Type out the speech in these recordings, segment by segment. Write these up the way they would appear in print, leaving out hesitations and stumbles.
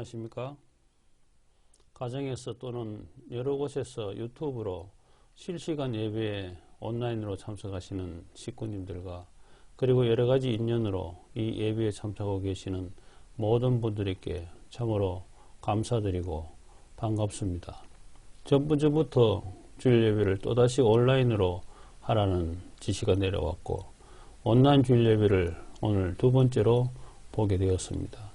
안녕하십니까? 가정에서 또는 여러 곳에서 유튜브로 실시간 예배에 온라인으로 참석하시는 식구님들과 그리고 여러가지 인연으로 이 예배에 참석하고 계시는 모든 분들에게 참으로 감사드리고 반갑습니다. 전부 주부터 주일 예배를 또다시 온라인으로 하라는 지시가 내려왔고 온라인 주일 예배를 오늘 두 번째로 보게 되었습니다.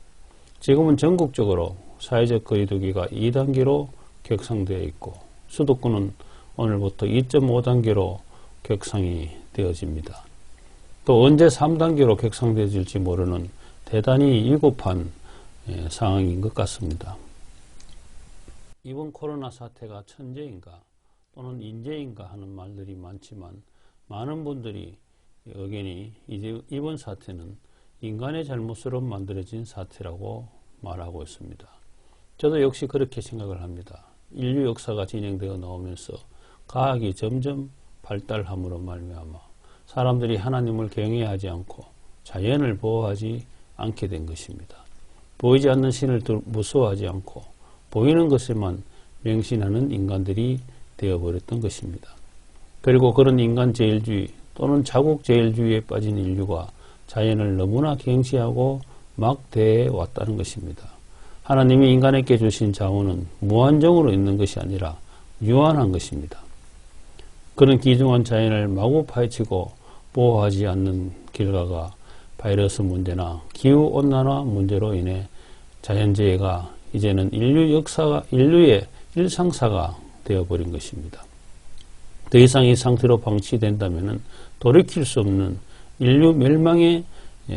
지금은 전국적으로 사회적 거리두기가 2단계로 격상되어 있고 수도권은 오늘부터 2.5단계로 격상이 되어집니다. 또 언제 3단계로 격상되어질지 모르는 대단히 위급한 상황인 것 같습니다. 이번 코로나 사태가 천재인가 또는 인재인가 하는 말들이 많지만 많은 분들이 의견이 이번 사태는 인간의 잘못으로 만들어진 사태라고 말하고 있습니다. 저도 역시 그렇게 생각을 합니다. 인류 역사가 진행되어 나오면서 과학이 점점 발달함으로 말미암아 사람들이 하나님을 경외하지 않고 자연을 보호하지 않게 된 것입니다. 보이지 않는 신을 무서워하지 않고 보이는 것에만 맹신하는 인간들이 되어버렸던 것입니다. 그리고 그런 인간제일주의 또는 자국제일주의에 빠진 인류가 자연을 너무나 경시하고 막대해 왔다는 것입니다. 하나님이 인간에게 주신 자원은 무한정으로 있는 것이 아니라 유한한 것입니다. 그런 귀중한 자연을 마구 파헤치고 보호하지 않는 결과가 바이러스 문제나 기후온난화 문제로 인해 자연재해가 이제는 인류의 일상사가 되어버린 것입니다. 더 이상 이 상태로 방치된다면 돌이킬 수 없는 인류 멸망의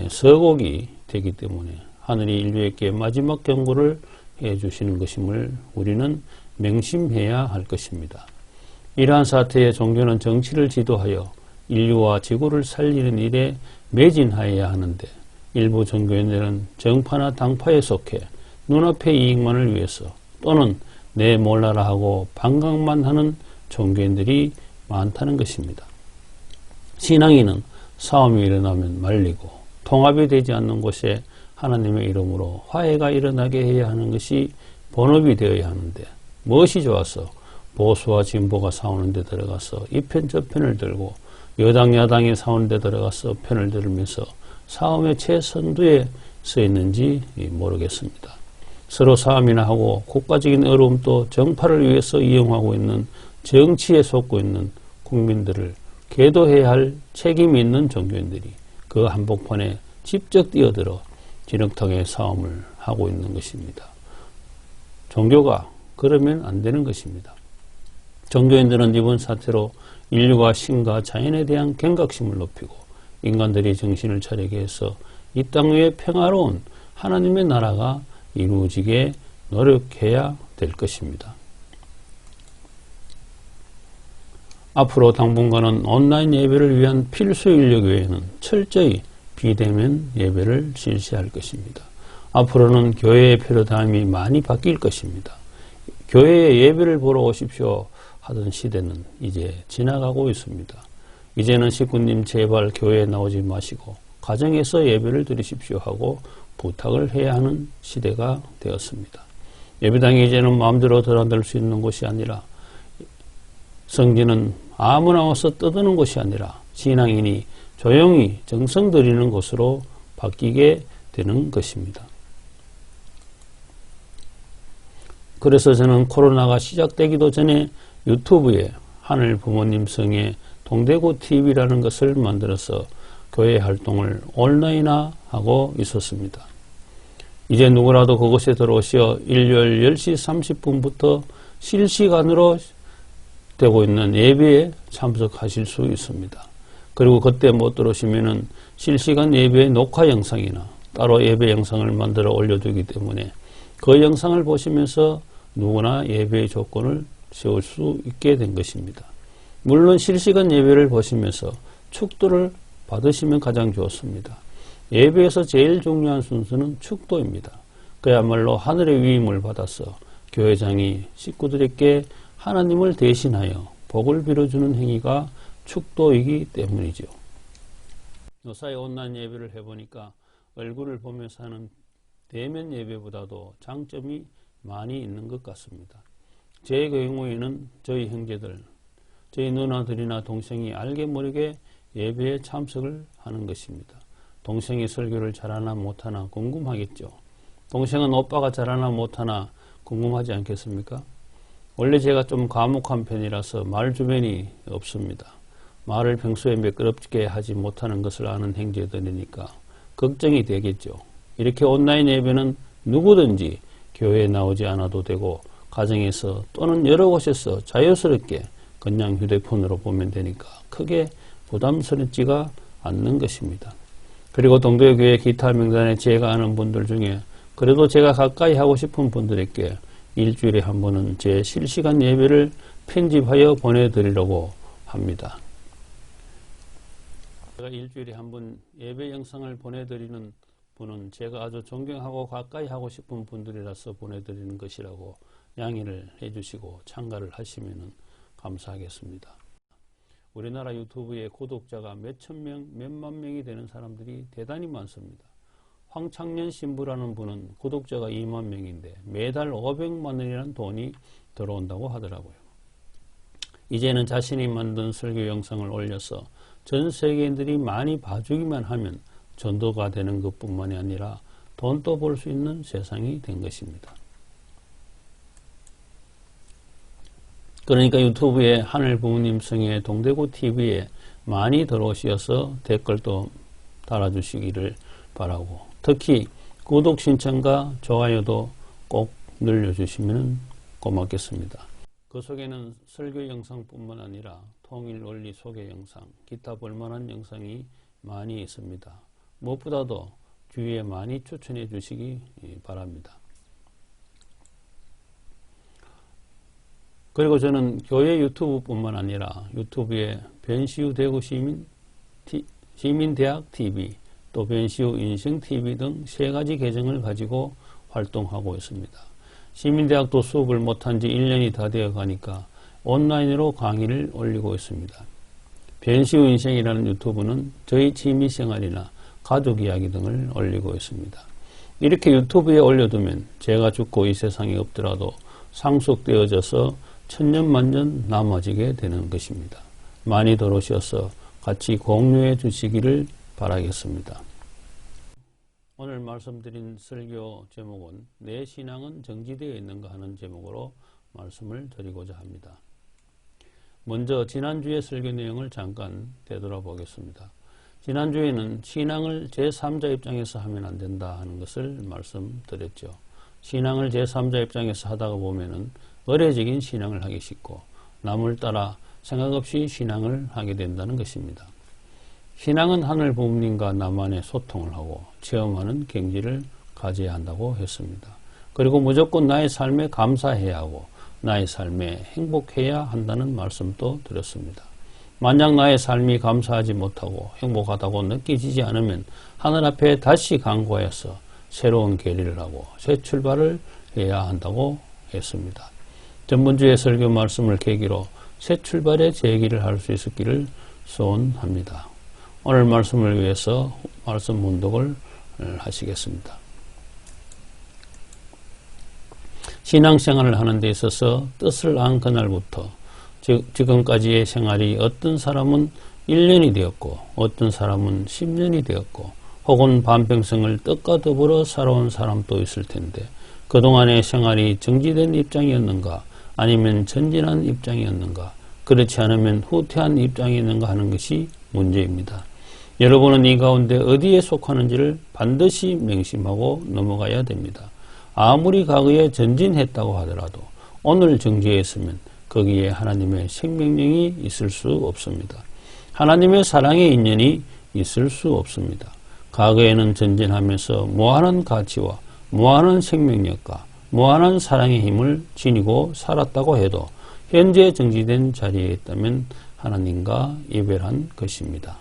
서곡이 되기 때문에 하늘이 인류에게 마지막 경고를 해주시는 것임을 우리는 명심해야 할 것입니다. 이러한 사태에 종교는 정치를 지도하여 인류와 지구를 살리는 일에 매진하여야 하는데 일부 종교인들은 정파나 당파에 속해 눈앞의 이익만을 위해서 또는 내 몰라라 하고 반각만 하는 종교인들이 많다는 것입니다. 신앙인은 싸움이 일어나면 말리고 통합이 되지 않는 곳에 하나님의 이름으로 화해가 일어나게 해야 하는 것이 본업이 되어야 하는데 무엇이 좋아서 보수와 진보가 싸우는 데 들어가서 이 편 저 편을 들고 여당 야당이 싸우는 데 들어가서 편을 들으면서 싸움의 최선두에 서 있는지 모르겠습니다. 서로 싸움이나 하고 국가적인 어려움도 정파를 위해서 이용하고 있는 정치에 속고 있는 국민들을 계도해야 할 책임이 있는 종교인들이 그 한복판에 직접 뛰어들어 진흙탕의 싸움을 하고 있는 것입니다. 종교가 그러면 안 되는 것입니다. 종교인들은 이번 사태로 인류가 신과 자연에 대한 경각심을 높이고 인간들이 정신을 차리게 해서 이 땅 위에 평화로운 하나님의 나라가 이루어지게 노력해야 될 것입니다. 앞으로 당분간은 온라인 예배를 위한 필수 인력 외에는 철저히 비대면 예배를 실시할 것입니다. 앞으로는 교회의 패러다임이 많이 바뀔 것입니다. 교회에 예배를 보러 오십시오 하던 시대는 이제 지나가고 있습니다. 이제는 식구님 제발 교회에 나오지 마시고 가정에서 예배를 드리십시오 하고 부탁을 해야 하는 시대가 되었습니다. 예배당이 이제는 마음대로 드나들 수 있는 곳이 아니라 성지는 아무나 와서 떠드는 곳이 아니라 신앙인이 조용히 정성 들이는 곳으로 바뀌게 되는 것입니다. 그래서 저는 코로나가 시작되기도 전에 유튜브에 하늘 부모님 성의 동대구 TV라는 것을 만들어서 교회 활동을 온라인화하고 있었습니다. 이제 누구라도 그곳에 들어오시어 일요일 10시 30분부터 실시간으로 되고 있는 예배에 참석하실 수 있습니다. 그리고 그때 못 들어오시면은 실시간 예배의 녹화 영상이나 따로 예배 영상을 만들어 올려두기 때문에 그 영상을 보시면서 누구나 예배의 조건을 세울 수 있게 된 것입니다. 물론 실시간 예배를 보시면서 축도를 받으시면 가장 좋습니다. 예배에서 제일 중요한 순서는 축도입니다. 그야말로 하늘의 위임을 받아서 교회장이 식구들에게 하나님을 대신하여 복을 빌어주는 행위가 축도이기 때문이죠. 요사이 온라인 예배를 해보니까 얼굴을 보면서 하는 대면 예배보다도 장점이 많이 있는 것 같습니다. 제 경우에는 저희 형제들, 저희 누나들이나 동생이 알게 모르게 예배에 참석을 하는 것입니다. 동생이 설교를 잘하나 못하나 궁금하겠죠. 동생은 오빠가 잘하나 못하나 궁금하지 않겠습니까? 원래 제가 좀 과묵한 편이라서 말 주변이 없습니다. 말을 평소에 매끄럽게 하지 못하는 것을 아는 형제들이니까 걱정이 되겠죠. 이렇게 온라인 예배는 누구든지 교회에 나오지 않아도 되고 가정에서 또는 여러 곳에서 자유스럽게 그냥 휴대폰으로 보면 되니까 크게 부담스럽지가 않는 것입니다. 그리고 동대교회 기타 명단에 제가 아는 분들 중에 그래도 제가 가까이 하고 싶은 분들에게 일주일에 한 번은 제 실시간 예배를 편집하여 보내드리려고 합니다. 제가 일주일에 한 번 예배 영상을 보내드리는 분은 제가 아주 존경하고 가까이 하고 싶은 분들이라서 보내드리는 것이라고 양해를 해주시고 참가를 하시면 감사하겠습니다. 우리나라 유튜브에 구독자가 몇천 명, 몇만 명이 되는 사람들이 대단히 많습니다. 황창년 신부라는 분은 구독자가 2만 명인데 매달 500만 원이라는 돈이 들어온다고 하더라고요. 이제는 자신이 만든 설교 영상을 올려서 전 세계인들이 많이 봐주기만 하면 전도가 되는 것뿐만이 아니라 돈도 벌 수 있는 세상이 된 것입니다. 그러니까 유튜브에 하늘 부모님 성의 동대구 TV에 많이 들어오셔서 댓글도 달아주시기를 바라고, 특히 구독 신청과 좋아요도 꼭 늘려주시면 고맙겠습니다. 그 속에는 설교 영상뿐만 아니라 통일 원리 소개 영상, 기타 볼만한 영상이 많이 있습니다. 무엇보다도 주위에 많이 추천해 주시기 바랍니다. 그리고 저는 교회 유튜브뿐만 아니라 유튜브에 변시우 대구 시민대학 TV, 또 변시우 인생TV 등 3가지 계정을 가지고 활동하고 있습니다. 시민대학도 수업을 못한 지 1년이 다 되어 가니까 온라인으로 강의를 올리고 있습니다. 변시우 인생이라는 유튜브는 저희 취미생활이나 가족 이야기 등을 올리고 있습니다. 이렇게 유튜브에 올려두면 제가 죽고 이 세상에 없더라도 상속되어져서 천년만년 남아지게 되는 것입니다. 많이 들어오셔서 같이 공유해 주시기를 바라겠습니다. 오늘 말씀드린 설교 제목은 내 신앙은 정지되어 있는가 하는 제목으로 말씀을 드리고자 합니다. 먼저 지난주의 설교 내용을 잠깐 되돌아보겠습니다. 지난주에는 신앙을 제3자 입장에서 하면 안 된다 하는 것을 말씀드렸죠. 신앙을 제3자 입장에서 하다가 보면은 의례적인 신앙을 하기 쉽고 남을 따라 생각 없이 신앙을 하게 된다는 것입니다. 신앙은 하늘 부모님과 나만의 소통을 하고 체험하는 경지를 가져야 한다고 했습니다. 그리고 무조건 나의 삶에 감사해야 하고 나의 삶에 행복해야 한다는 말씀도 드렸습니다. 만약 나의 삶이 감사하지 못하고 행복하다고 느껴지지 않으면 하늘 앞에 다시 간구하여서 새로운 계리를 하고 새 출발을 해야 한다고 했습니다. 전번주의 설교 말씀을 계기로 새 출발의 제기를 할 수 있었기를 소원합니다. 오늘 말씀을 위해서 말씀 문독을 하시겠습니다. 신앙생활을 하는 데 있어서 뜻을 안 그날부터 지금까지의 생활이 어떤 사람은 1년이 되었고 어떤 사람은 10년이 되었고 혹은 반평생을 뜻과 더불어 살아온 사람도 있을 텐데 그동안의 생활이 정지된 입장이었는가 아니면 전진한 입장이었는가 그렇지 않으면 후퇴한 입장이었는가 하는 것이 문제입니다. 여러분은 이 가운데 어디에 속하는지를 반드시 명심하고 넘어가야 됩니다. 아무리 과거에 전진했다고 하더라도 오늘 정지했으면 거기에 하나님의 생명력이 있을 수 없습니다. 하나님의 사랑의 인연이 있을 수 없습니다. 과거에는 전진하면서 무한한 가치와 무한한 생명력과 무한한 사랑의 힘을 지니고 살았다고 해도 현재 정지된 자리에 있다면 하나님과 이별한 것입니다.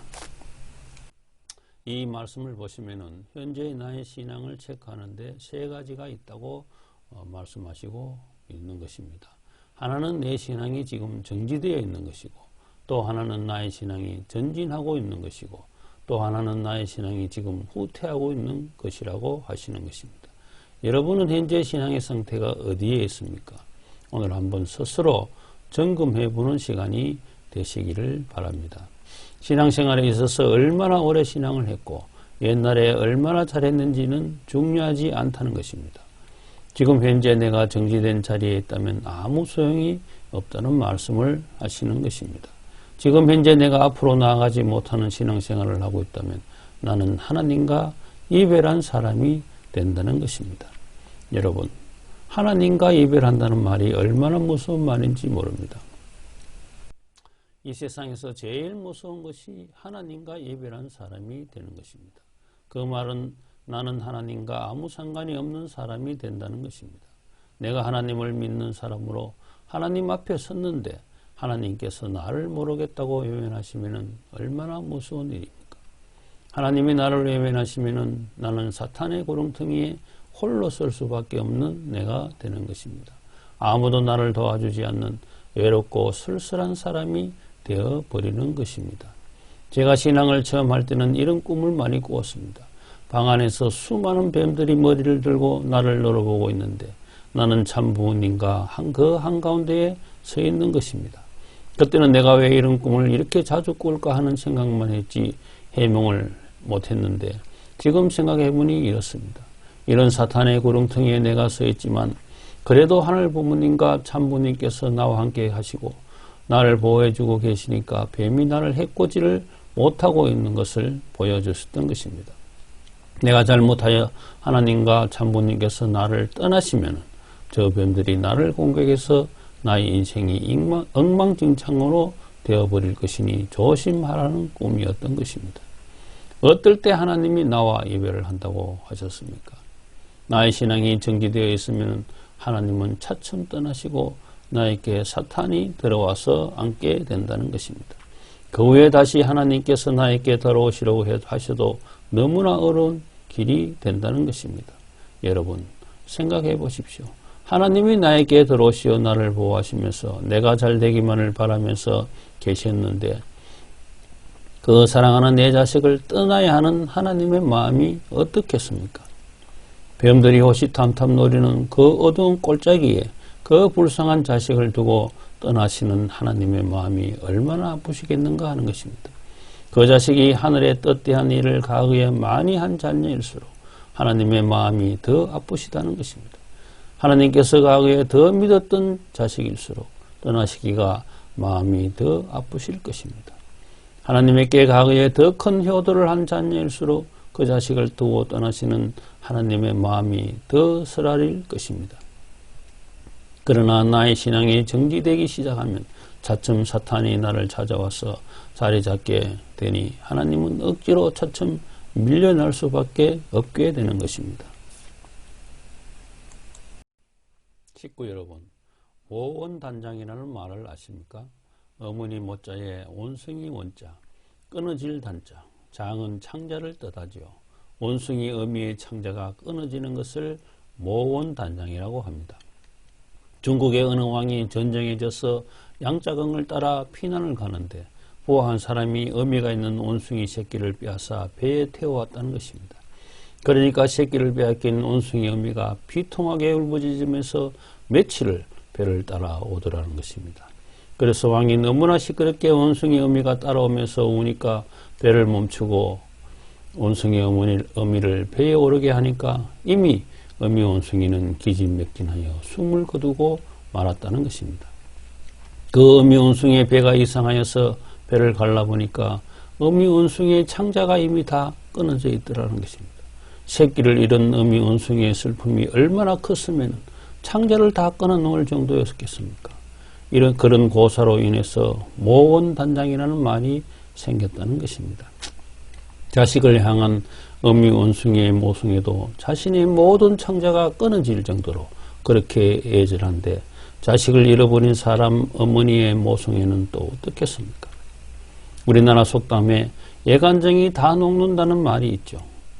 이 말씀을 보시면은 현재 나의 신앙을 체크하는데 3가지가 있다고 말씀하시고 있는 것입니다. 하나는 내 신앙이 지금 정지되어 있는 것이고 또 하나는 나의 신앙이 전진하고 있는 것이고 또 하나는 나의 신앙이 지금 후퇴하고 있는 것이라고 하시는 것입니다. 여러분은 현재 신앙의 상태가 어디에 있습니까? 오늘 한번 스스로 점검해보는 시간이 되시기를 바랍니다. 신앙생활에 있어서 얼마나 오래 신앙을 했고 옛날에 얼마나 잘했는지는 중요하지 않다는 것입니다. 지금 현재 내가 정지된 자리에 있다면 아무 소용이 없다는 말씀을 하시는 것입니다. 지금 현재 내가 앞으로 나아가지 못하는 신앙생활을 하고 있다면 나는 하나님과 이별한 사람이 된다는 것입니다. 여러분, 하나님과 이별한다는 말이 얼마나 무서운 말인지 모릅니다. 이 세상에서 제일 무서운 것이 하나님과 이별한 사람이 되는 것입니다. 그 말은 나는 하나님과 아무 상관이 없는 사람이 된다는 것입니다. 내가 하나님을 믿는 사람으로 하나님 앞에 섰는데 하나님께서 나를 모르겠다고 외면하시면 얼마나 무서운 일입니까? 하나님이 나를 외면하시면 나는 사탄의 구렁텅이에 홀로 설 수밖에 없는 내가 되는 것입니다. 아무도 나를 도와주지 않는 외롭고 쓸쓸한 사람이 되어버리는 것입니다. 제가 신앙을 처음 할 때는 이런 꿈을 많이 꾸었습니다. 방 안에서 수많은 뱀들이 머리를 들고 나를 노려보고 있는데 나는 참 부모님과 그 한가운데에 서 있는 것입니다. 그때는 내가 왜 이런 꿈을 이렇게 자주 꿀까 하는 생각만 했지 해명을 못했는데 지금 생각해보니 이렇습니다. 이런 사탄의 구렁텅이에 내가 서 있지만 그래도 하늘 부모님과 참부님께서 나와 함께 하시고 나를 보호해주고 계시니까 뱀이 나를 해코지를 못하고 있는 것을 보여주셨던 것입니다. 내가 잘못하여 하나님과 참부님께서 나를 떠나시면 저 뱀들이 나를 공격해서 나의 인생이 엉망진창으로 되어버릴 것이니 조심하라는 꿈이었던 것입니다. 어떨 때 하나님이 나와 이별을 한다고 하셨습니까? 나의 신앙이 정지되어 있으면 하나님은 차츰 떠나시고 나에게 사탄이 들어와서 앉게 된다는 것입니다. 그 후에 다시 하나님께서 나에게 들어오시려고 하셔도 너무나 어려운 길이 된다는 것입니다. 여러분 생각해 보십시오. 하나님이 나에게 들어오시어 나를 보호하시면서 내가 잘 되기만을 바라면서 계셨는데 그 사랑하는 내 자식을 떠나야 하는 하나님의 마음이 어떻겠습니까? 뱀들이 호시탐탐 노리는 그 어두운 골짜기에 그 불쌍한 자식을 두고 떠나시는 하나님의 마음이 얼마나 아프시겠는가 하는 것입니다. 그 자식이 하늘에 떳대한 일을 가하에 많이 한 자녀일수록 하나님의 마음이 더 아프시다는 것입니다. 하나님께서 가하에 더 믿었던 자식일수록 떠나시기가 마음이 더 아프실 것입니다. 하나님께 가하에 더 큰 효도를 한 자녀일수록 그 자식을 두고 떠나시는 하나님의 마음이 더 쓰라릴 것입니다. 그러나 나의 신앙이 정지되기 시작하면 차츰 사탄이 나를 찾아와서 자리 잡게 되니 하나님은 억지로 차츰 밀려날 수밖에 없게 되는 것입니다. 식구 여러분, 모원단장이라는 말을 아십니까? 어머니 모자에 원숭이 원자, 끊어질 단자, 장은 창자를 뜻하지요. 원숭이 어미의 창자가 끊어지는 것을 모원단장이라고 합니다. 중국의 어느 왕이 전쟁에 져서 양자강을 따라 피난을 가는데 보아한 사람이 어미가 있는 원숭이 새끼를 빼앗아 배에 태워왔다는 것입니다. 그러니까 새끼를 빼앗긴 원숭이 어미가 비통하게 울부짖으면서 며칠을 배를 따라 오더라는 것입니다. 그래서 왕이 너무나 시끄럽게 원숭이 어미가 따라오면서 우니까 배를 멈추고 원숭이 어미를 배에 오르게 하니까 이미 어미 원숭이는 기진맥진하여 숨을 거두고 말았다는 것입니다. 그 어미 원숭이의 배가 이상하여서 배를 갈라보니까 어미 원숭이의 창자가 이미 다 끊어져 있더라는 것입니다. 새끼를 잃은 어미 원숭이의 슬픔이 얼마나 컸으면 창자를 다 끊어 놓을 정도였겠습니까? 그런 고사로 인해서 모원단장이라는 말이 생겼다는 것입니다. 자식을 향한 어미 원숭이의 모성에도 자신의 모든 창자가 끊어질 정도로 그렇게 애절한데 자식을 잃어버린 사람 어머니의 모성에는 또 어떻겠습니까? 우리나라 속담에 예간정이 다 녹는다는 말이 있죠.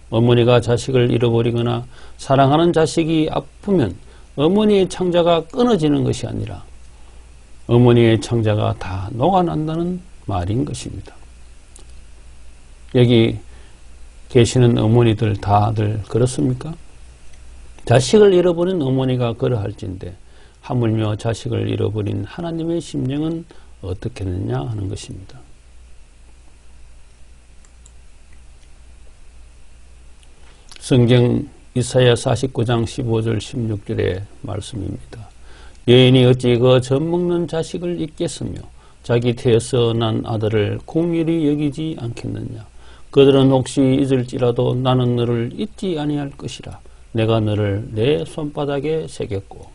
어머니가 자식을 잃어버리거나 사랑하는 자식이 아프면 어머니의 창자가 끊어지는 것이 아니라 어머니의 창자가 다 녹아난다는 말인 것입니다. 여기 계시는 어머니들 다들 그렇습니까? 자식을 잃어버린 어머니가 그러할진대 하물며 자식을 잃어버린 하나님의 심령은 어떻겠느냐 하는 것입니다. 성경 이사야 49장 15절 16절의 말씀입니다. 여인이 어찌 그 젖먹는 자식을 잊겠으며 자기 태에서 난 아들을 공일히 여기지 않겠느냐. 그들은 혹시 잊을지라도 나는 너를 잊지 아니할 것이라. 내가 너를 내 손바닥에 새겼고.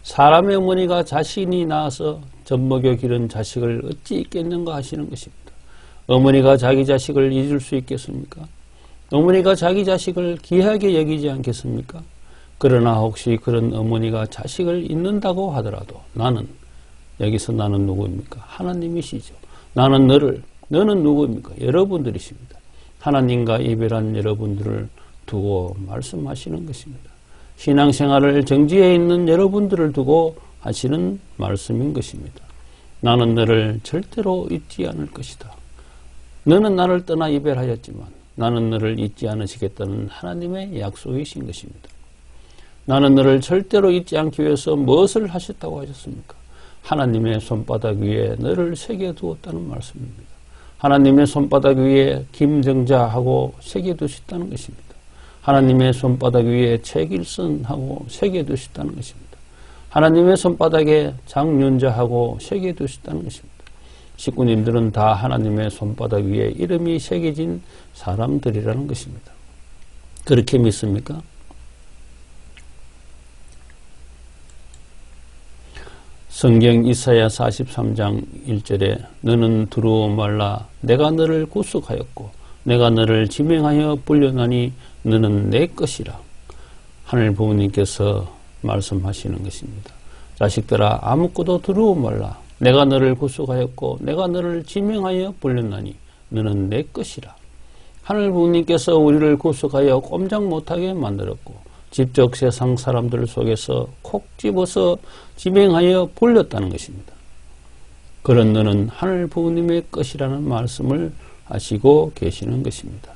사람의 어머니가 자신이 낳아서 젖먹여 기른 자식을 어찌 잊겠는가 하시는 것입니다. 어머니가 자기 자식을 잊을 수 있겠습니까? 어머니가 자기 자식을 귀하게 여기지 않겠습니까? 그러나 혹시 그런 어머니가 자식을 잊는다고 하더라도 여기서 나는 누구입니까? 하나님이시죠. 너는 누구입니까? 여러분들이십니다. 하나님과 이별한 여러분들을 두고 말씀하시는 것입니다. 신앙생활을 정지해 있는 여러분들을 두고 하시는 말씀인 것입니다. 나는 너를 절대로 잊지 않을 것이다. 너는 나를 떠나 이별하였지만 나는 너를 잊지 않으시겠다는 하나님의 약속이신 것입니다. 나는 너를 절대로 잊지 않기 위해서 무엇을 하셨다고 하셨습니까? 하나님의 손바닥 위에 너를 새겨두었다는 말씀입니다. 하나님의 손바닥 위에 김정자하고 새겨두셨다는 것입니다. 하나님의 손바닥 위에 최길선하고 새겨두셨다는 것입니다. 하나님의 손바닥에 장윤자하고 새겨두셨다는 것입니다. 식구님들은 다 하나님의 손바닥 위에 이름이 새겨진 사람들이라는 것입니다. 그렇게 믿습니까? 성경 이사야 43장 1절에 너는 두려워 말라 내가 너를 구속하였고 내가 너를 지명하여 불려나니 너는 내 것이라. 하늘 부모님께서 말씀하시는 것입니다. 자식들아 아무것도 두려워 말라. 내가 너를 구속하였고 내가 너를 지명하여 불렸나니 너는 내 것이라. 하늘 부모님께서 우리를 구속하여 꼼짝 못하게 만들었고 직접 세상 사람들 속에서 콕 집어서 지명하여 불렸다는 것입니다. 그런 너는 하늘 부모님의 것이라는 말씀을 하시고 계시는 것입니다.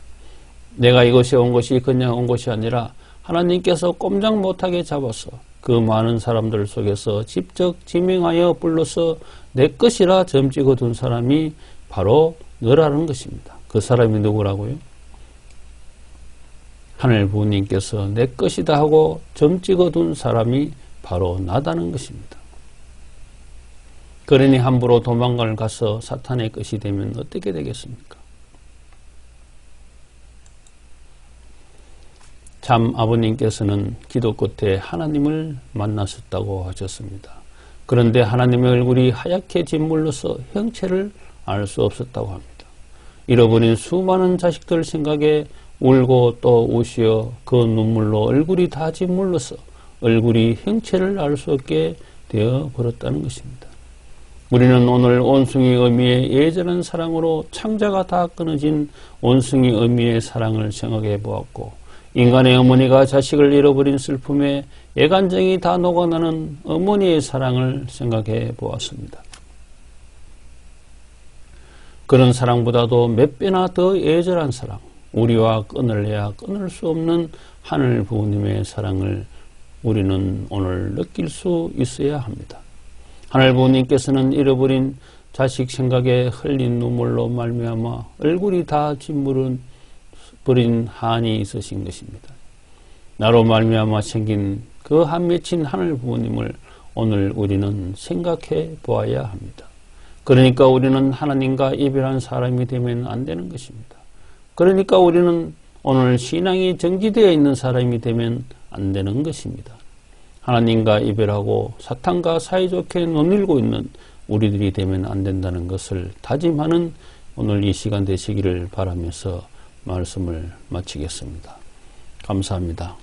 내가 이곳에 온 것이 그냥 온 것이 아니라 하나님께서 꼼짝 못하게 잡아서 그 많은 사람들 속에서 직접 지명하여 불러서 내 것이라 점 찍어둔 사람이 바로 너라는 것입니다. 그 사람이 누구라고요? 하늘 부모님께서 내 것이다 하고 점 찍어둔 사람이 바로 나다는 것입니다. 그러니 함부로 도망을 가서 사탄의 것이 되면 어떻게 되겠습니까? 참 아버님께서는 기도 끝에 하나님을 만나셨다고 하셨습니다. 그런데 하나님의 얼굴이 하얗게 짓물러서 형체를 알 수 없었다고 합니다. 잃어버린 수많은 자식들 생각에 울고 또 우시어 그 눈물로 얼굴이 다 짓물러서 얼굴이 형체를 알 수 없게 되어 버렸다는 것입니다. 우리는 오늘 원숭이 어미의 예전한 사랑으로 창자가 다 끊어진 원숭이 어미의 사랑을 생각해 보았고 인간의 어머니가 자식을 잃어버린 슬픔에 애간정이 다 녹아나는 어머니의 사랑을 생각해 보았습니다. 그런 사랑보다도 몇 배나 더 애절한 사랑, 우리와 끊을래야 끊을 수 없는 하늘 부모님의 사랑을 우리는 오늘 느낄 수 있어야 합니다. 하늘 부모님께서는 잃어버린 자식 생각에 흘린 눈물로 말미암아 얼굴이 다 짓무른 버린 한이 있으신 것입니다. 나로 말미암아 생긴 그 한 맺힌 하늘 부모님을 오늘 우리는 생각해 보아야 합니다. 그러니까 우리는 하나님과 이별한 사람이 되면 안 되는 것입니다. 그러니까 우리는 오늘 신앙이 정지되어 있는 사람이 되면 안 되는 것입니다. 하나님과 이별하고 사탄과 사이좋게 논일고 있는 우리들이 되면 안 된다는 것을 다짐하는 오늘 이 시간 되시기를 바라면서 말씀을 마치겠습니다. 감사합니다.